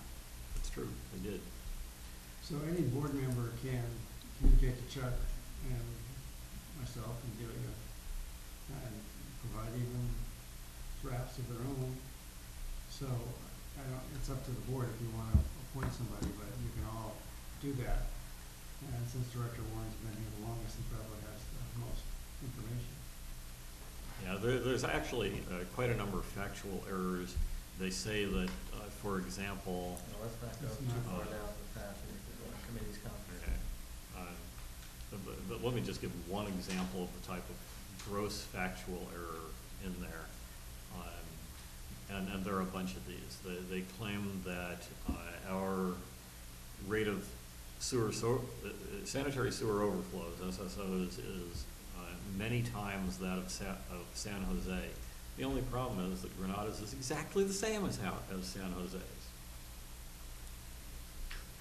that's true, they did. So any board member can communicate to Chuck and myself and give it and provide even drafts of their own. So it's up to the board if you want to appoint somebody, but you can all do that. And since Director Warren's been here the longest, he probably has the most information. Yeah, there's actually quite a number of factual errors. They say that, for example, No, let's not go Let's too not. far down the path of the committee's conference. but let me just give one example of the type of gross factual error in there. And there are a bunch of these. They claim that our rate of sanitary sewer overflows, SSOs, is many times that of San Jose. The only problem is that Granada's is exactly the same as San Jose's.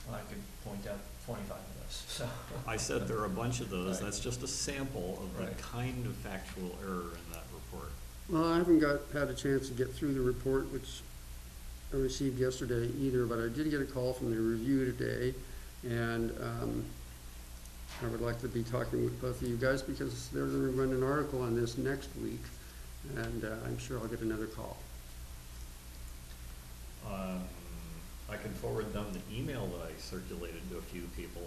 Well, I could point out 25 of those, so. I said there are a bunch of those. Right. That's just a sample of the Right. kind of factual error in that report. Well, I haven't had a chance to get through the report, which I received yesterday either, but I did get a call from the review today, and I would like to be talking with both of you guys, because they're going to run an article on this next week, and I'm sure I'll get another call. I can forward them the email that I circulated to a few people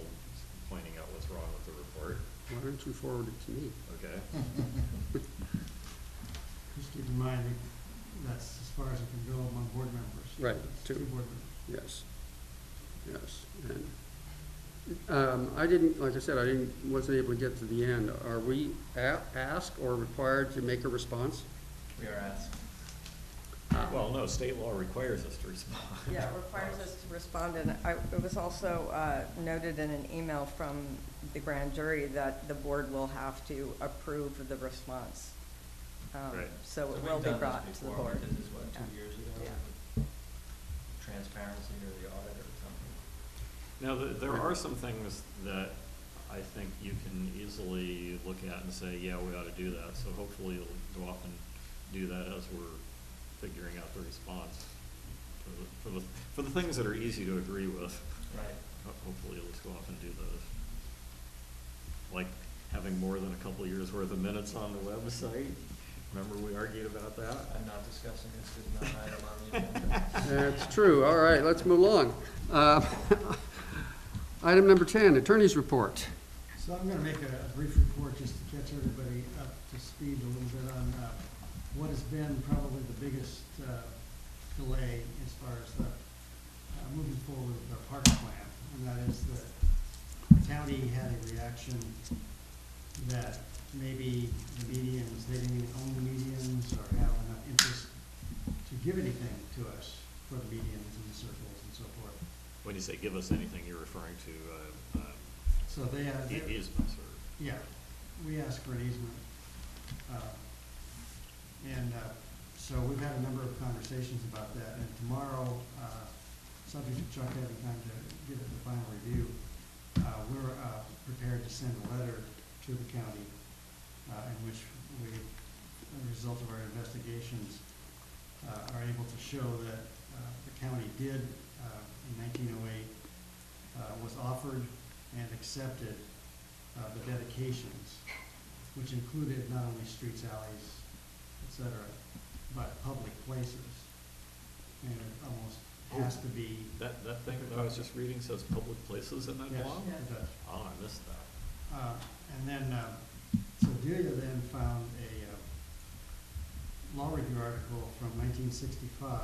pointing out what's wrong with the report. Why don't you forward it to me? Okay? Just keep in mind, that's as far as it can go among board members. Right, It's two. board members. Yes, yes. And I didn't, like I said, wasn't able to get to the end. Are we asked or required to make a response? We are asked. Well, no, state law requires us to respond. Yeah, it requires us to respond, and it was also noted in an email from the grand jury that the board will have to approve the response. Right. So it we've will be done this brought to the before. board. We did this, what, 2 Yeah. years ago? Yeah. Transparency or the audit or something. Now, there are some things that I think you can easily look at and say, yeah, we ought to do that. So hopefully you'll go off and do that as we're figuring out the response for the things that are easy to agree with. Right. Hopefully you'll just go off and do those. Like having more than a couple of years worth of minutes on the website. Remember we argued about that? I'm not discussing this, it's not an item on the agenda. That's true. All right, let's move along. Item number 10, attorney's report. So I'm gonna make a brief report just to catch everybody up to speed a little bit on what has been probably the biggest delay as far as the moving forward with the park plan. And that is that the county had a reaction that maybe the medians, they didn't even own the medians or have enough interest to give anything to us for the medians and the circles and so forth. When you say give us anything, you're referring to So they had. easements or? Yeah, we asked for an easement. So we've had a number of conversations about that, and tomorrow, subject to Chuck having time to give it the final review, we're prepared to send a letter to the county in which we, as a result of our investigations, are able to show that the county did, in 1908, was offered and accepted the dedications, which included not only streets, alleys, et cetera, but public places. And it almost has to be. That thing that I was just reading says public places in that Yes, law? it does. Oh, I missed that. And then, so Delia then found a law review article from 1965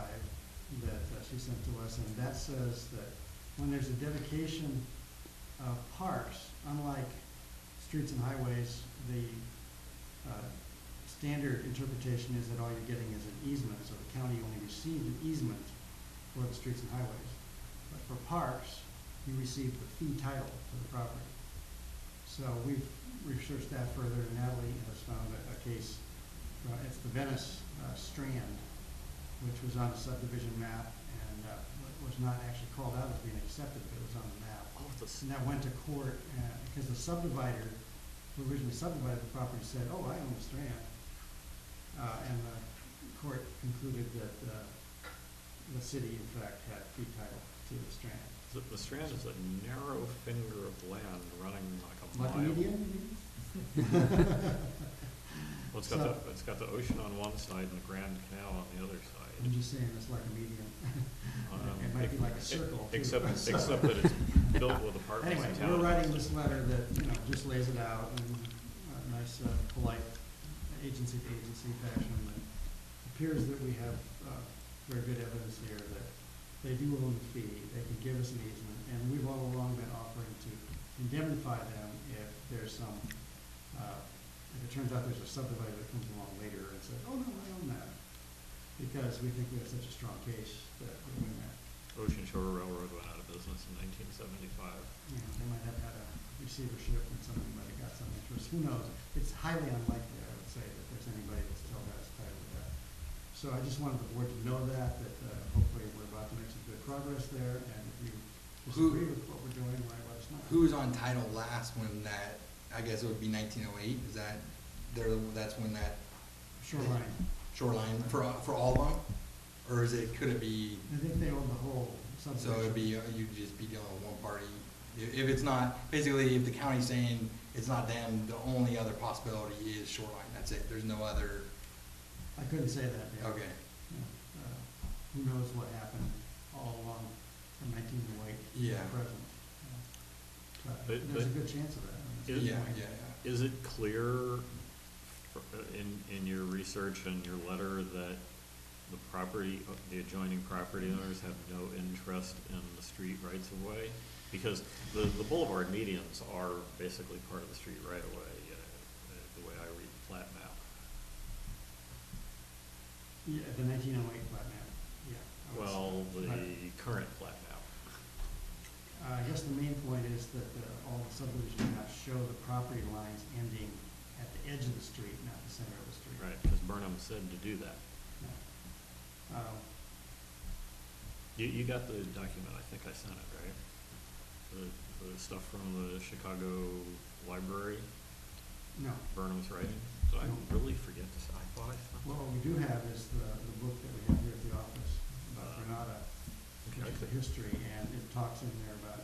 that she sent to us, and that says that when there's a dedication of parks, unlike streets and highways, the standard interpretation is that all you're getting is an easement, so the county only received an easement for the streets and highways. But for parks, you received the fee title to the property. So we've researched that further, and Natalie has found a case, it's the Venice Strand, which was on the subdivision map and was not actually called out as being accepted, but it was on the map. Oh, And that went to court, because the subdivider, who originally subdivided the property, said, oh, I own the Strand. And the court concluded that the city, in fact, had fee title to the Strand. The Strand is a narrow finger of land running like a Like mile. a median, you mean? Well, it's got the ocean on one side and the Grand Canal on the other side. I'm just saying it's like a median. It might be like a circle, too. Except that it's built with apartments Anyway, and townhouses. we're writing this letter that, just lays it out in a nice, polite, agency-to-agency fashion. It appears that we have very good evidence here that they do own the fee, they can give us an easement, and we've all along been offering to indemnify them if there's some, if it turns out there's a subdivider that comes along later and says, oh, no, I own that. Because we think we have such a strong case that we win that. Ocean Shore Railroad went out of business in 1975. They might have had a receivership and somebody might have got some interest, who knows? It's highly unlikely, I would say, that there's anybody that still has title to that. So I just wanted the board to know that hopefully we're about to make some good progress there, and if you disagree with what we're doing, let us know. Who was on title last when that, I guess it would be 1908, is that, that's when that shoreline, for all of them? Or could it be, I think they own the whole subdivision. so it'd be, you'd just be dealing with one party? If it's not, basically, if the county's saying it's not them, the only other possibility is shoreline, that's it, there's no other, I couldn't say that, yeah. okay. Who knows what happened all along from 1908 Yeah. to present. There's a good chance of that. I mean, it's a good Yeah, point. yeah. Is it clear in your research and your letter that the property, the adjoining property owners have no interest in the street rights of way? Because the boulevard medians are basically part of the street right of way, the way I read the plat map. Yeah, the 1908 plat map, yeah. I would say. Well, the But, current plat map. I guess the main point is that all the subdivision maps show the property lines ending at the edge of the street, not the center of the street. Right, because Burnham said to do that. Yeah. You got the document, I think I sent it, right? The stuff from the Chicago Library, No. Burnham's writing? Did I No. really forget to say? I thought I sent Well, it. what we do have is the book that we have here at the office about Granada, which is the Okay. history, and it talks in there about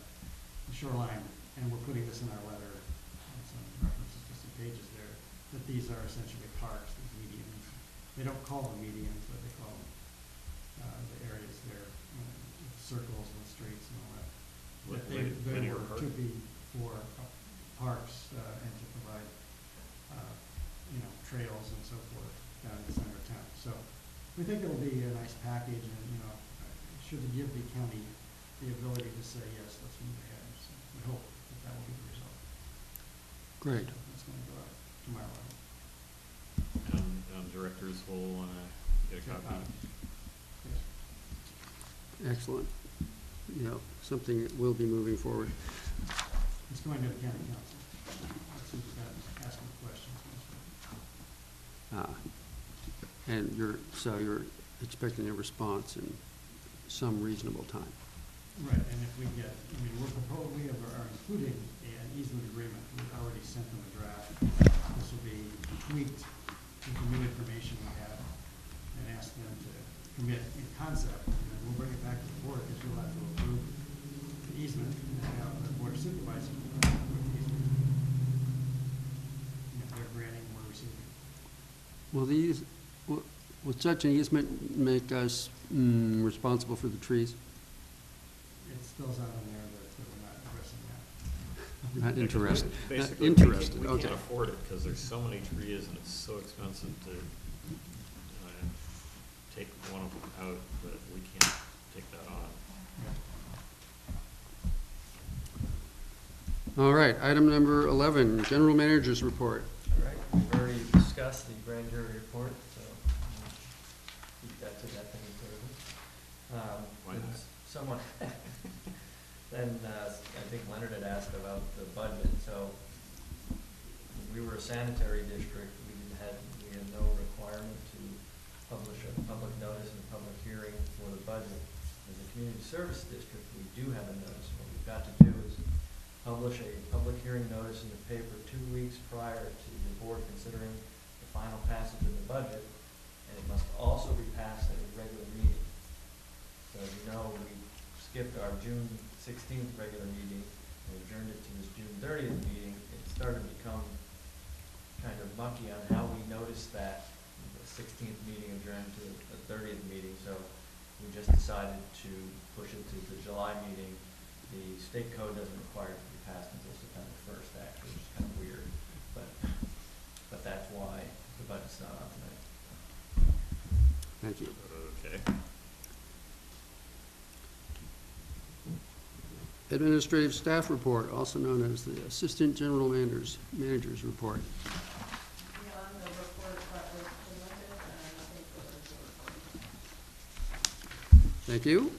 the shoreline, and we're putting this in our letter, and some references to some pages there, that these are essentially parks, these medians. They don't call them medians, but they call them, the areas there, with circles and streets and all that. That they Linear were park? to be for parks, and to provide, trails and so forth down in the center of town. So we think it'll be a nice package and, it should give the county the ability to say, yes, let's move ahead. So we hope that will be the result. Great. That's going to go out tomorrow. And directors will get a copy. Yes. Excellent. Yeah, something that will be moving forward. It's going to the county council. That's who's got asking questions. And you're expecting a response in some reasonable time. Right, and if we get, we are including an easement agreement. We've already sent them a draft. This will be tweaked with the new information we have and ask them to commit in concept. And then we'll bring it back to the board because you'll have to approve the easement and have the board of supervisors approve the easement. And if they're granting, we're receiving. Will such an easement make us responsible for the trees? It spells out in there that we're not addressing that. Not interested. Basically, Interested, we okay. can't afford it because there's so many trees and it's so expensive to take one of them out that we can't take that on. All right, item number 11, General Manager's Report. All right, we've already discussed the grand jury report, so keep that to that thing further. Why not? It's somewhat, then, I think Leonard had asked about the budget, so we were a sanitary district, we had no requirement to publish a public notice and a public hearing for the budget. As a community service district, we do have a notice. What we've got to do is publish a public hearing notice in the paper 2 weeks prior to the board considering the final passage of the budget, and it must also be passed at a regular meeting. So as you know, we skipped our June 16th regular meeting and adjourned it to this June 30th meeting. It started to become kind of mucky on how we noticed that the 16th meeting adjourned to the 30th meeting, so we just decided to push it to the July meeting. The state code doesn't require it to be passed until September 1st, actually, which is kind of weird, but that's why the budget's not on tonight. Thank you. Okay. Administrative Staff Report, also known as the Assistant General Manager's Report. Beyond the report that was presented, nothing further to report. Thank you.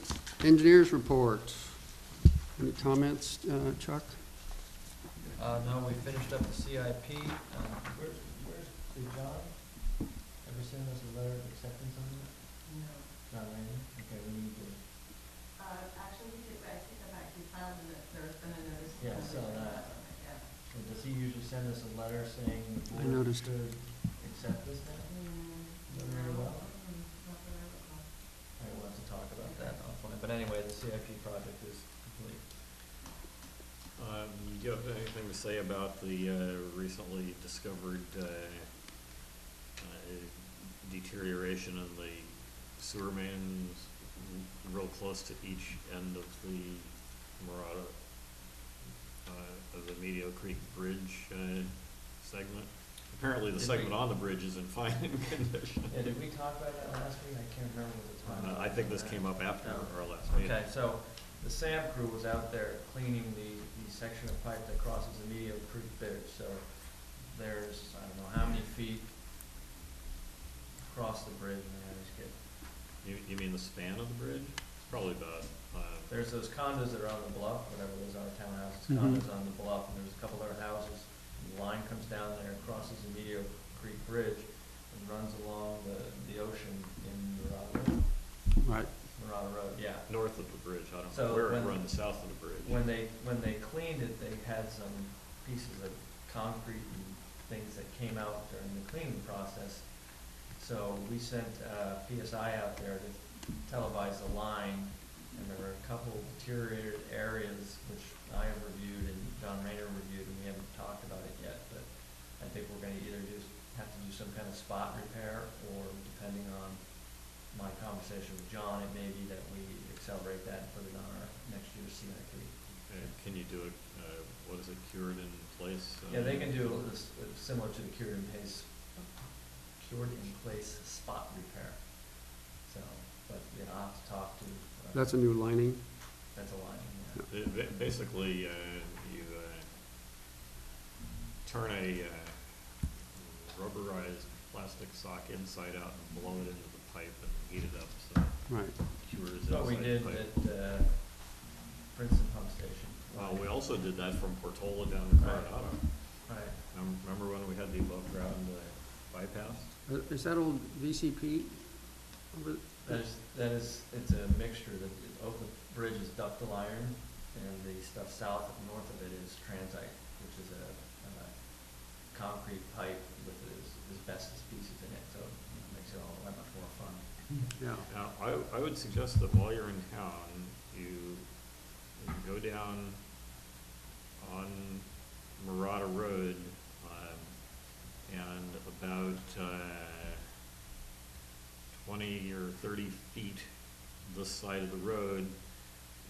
Engineers Report. Any comments, Chuck? No, we finished up the CIP. Did John ever send us a letter of acceptance on that? No. Not really? Okay, we need to, Actually, I think I've actually found that there's been a notice. Yeah, I saw that. Yeah. and does he usually send us a letter saying the I board noticed. should accept this now? Done very well. Not that I recall. I want to talk about that offline, but anyway, the CIP project is complete. Do you have anything to say about the recently discovered deterioration in the sewer mains real close to each end of the Marata, of the Medio Creek Bridge, segment. Apparently, the Did segment we- on the bridge is in fine condition. Yeah, did we talk about that last week? I can't remember what the time. I think this came up after No. our last meeting. Okay, so the SAM crew was out there cleaning the section of pipe that crosses the Medio Creek Bridge. So there's, I don't know how many feet across the bridge, and I just get, You mean the span of the bridge? It's probably about, there's those condos that are on the bluff, whatever those are, townhouses, Mhm. condos on the bluff, and there's a couple other houses. And the line comes down there, crosses the Medio Creek Bridge, and runs along the ocean in Right. Marata Road, yeah. north of the bridge. I don't So know where it when- runs south of the bridge. When they cleaned it, they had some pieces of concrete and things that came out during the cleaning process. So we sent PSI out there to televise the line, and there were a couple deteriorated areas which I have reviewed and John Rayner reviewed, and we haven't talked about it yet, but I think we're gonna either have to do some kind of spot repair, or depending on my conversation with John, it may be that we accelerate that and put it on our next year's CIP. Can you do it, what is it, cured in place? Yeah, they can do this, similar to the cured in place spot repair. So, but, you know, I'll have to talk to. That's a new lining. That's a line, yeah. Basically, you turn a rubberized plastic sock inside out and blow it into the pipe and heat it up, so Right. it cures That's what we inside did the pipe. at Princeton Pump Station. We also did that from Portola down to Right. Granada. Right. Remember when we had the above ground bypass? Is that old VCP? Over- It's a mixture. The bridge is ductile iron, and the stuff south and north of it is transite, which is a concrete pipe with asbestos pieces in it, so it makes it all that much more fun. Yeah. Now, I would suggest that while you're in town, you go down on Marata Road, and about 20 or 30 feet this side of the road,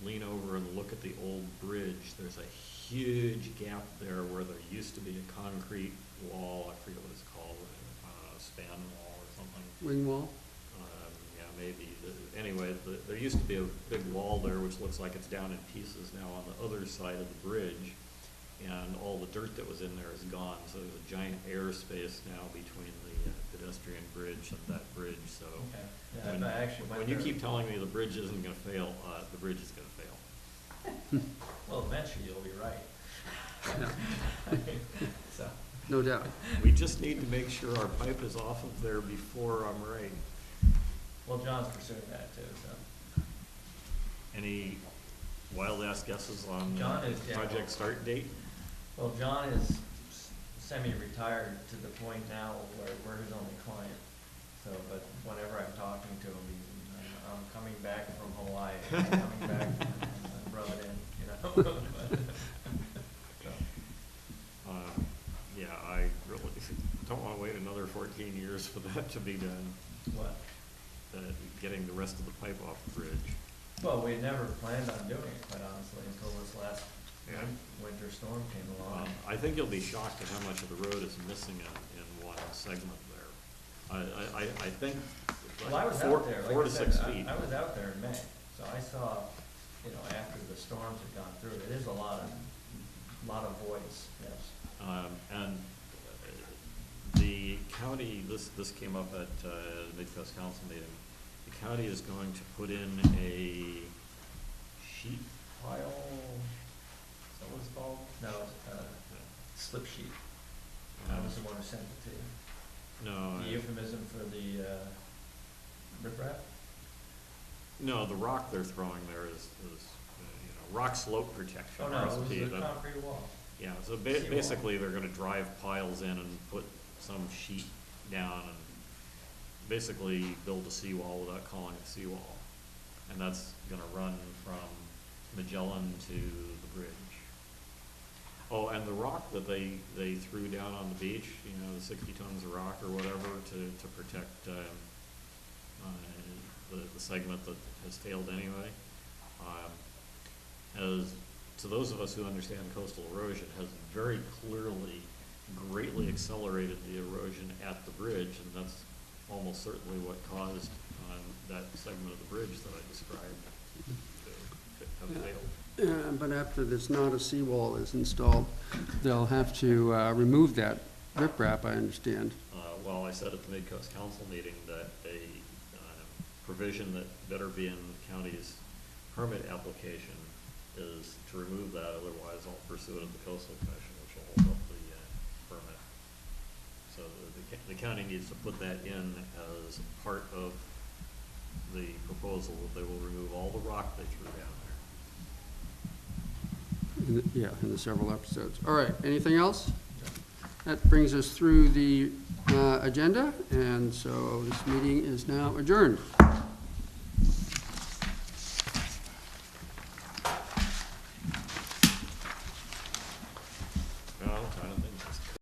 lean over and look at the old bridge. There's a huge gap there where there used to be a concrete wall, I forget what it's called, a span wall or something. Wing wall? Yeah, maybe. Anyway, there used to be a big wall there, which looks like it's down in pieces now on the other side of the bridge, and all the dirt that was in there is gone, so there's a giant airspace now between the pedestrian bridge and that bridge, so. Okay. Yeah, I actually went When you there. keep telling me the bridge isn't gonna fail, the bridge is gonna fail. Well, eventually you'll be right. Yeah. So, No doubt. We just need to make sure our pipe is off of there before I'm right. well, John's pursuing that too, so. Any wild ass guesses on John is, yeah, project well- start date? Well, John is semi-retired to the point now where we're his only client. So, but whenever I'm talking to him, I'm coming back from Hawaii, I'm coming back and rub it in, you know? So, Yeah, I really don't wanna wait another 14 years for that to be done, what? getting the rest of the pipe off the bridge. Well, we never planned on doing it, quite honestly, until this last Yeah. winter storm came along. I think you'll be shocked at how much of the road is missing in one segment there. I think Well, I was four- out there, 4 like to I 6 said, feet. I was out there in May, so I saw, you know, after the storms had gone through, it is a lot of voids, yes. And the county, this came up at the Midcoast Council meeting, the county is going to put in a sheet pile, is that what it's called? No, slip sheet. I was the one who sent it to you. No, The euphemism for the riprap? no, the rock they're throwing there is rock slope protection. Oh, no, it RSP, was a but- concrete wall. Yeah, so Seawall. basically, they're gonna drive piles in and put some sheet down and basically build a seawall without calling it seawall. And that's gonna run from Magellan to the bridge. Oh, and the rock that they threw down on the beach, the 60 tons of rock or whatever to protect, the segment that has failed anyway. As, to those of us who understand coastal erosion, has very clearly greatly accelerated the erosion at the bridge, and that's almost certainly what caused that segment of the bridge that I described to have failed. But after this not a seawall is installed, they'll have to remove that riprap, I understand. Well, I said at the Mid-Coast Council meeting that a provision that better be in the county's permit application is to remove that, otherwise I'll pursue it at the coastal commission, which will hold up the permit. So the county needs to put that in as part of the proposal, that they will remove all the rock they threw down there. Yeah, in the several episodes. All right, anything else? That brings us through the agenda, and so this meeting is now adjourned.